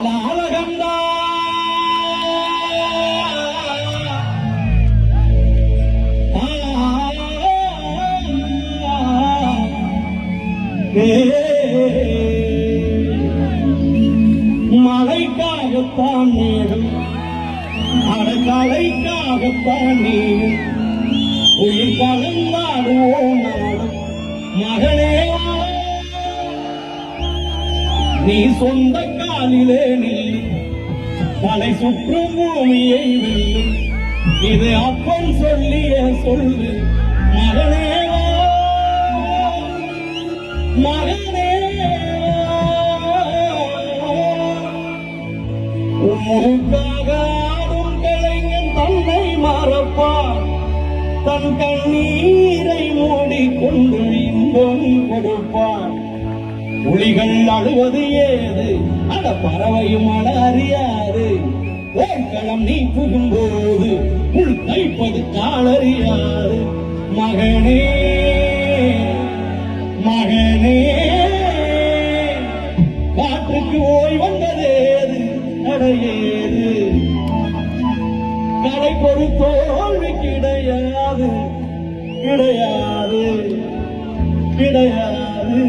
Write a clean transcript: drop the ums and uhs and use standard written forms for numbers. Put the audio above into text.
மழை மழைக்காகத்தான் நேரம் அடக்கலைக்காகத்தான் நேரம் உயிர் கலந்தாடுவோம் நாடும் மகனே நீ சொந்த காலிலே நில்லு தலை சுற்றும் பூமியை வெல்லு இது அப்பன் சொல்லிய சொல்லு மகனே மகனே உமக்காக ஆடும் கலைஞன் தன்னை மறப்பார் தன் கண்ணீரை மூடிக்கொண்டு இன்பம் கொடுப்பார் புலிகள் அழுவது ஏது அட பறவையும் அட அறியாது போர்க்களம் நீ புகும்போது உள் தைப்பது காலறியாது மகனே மகனே காற்றுக்கு ஓய் வந்ததேது அடையேது கடைக்கொரு தோல்வி கிடையாது கிடையாது கிடையாது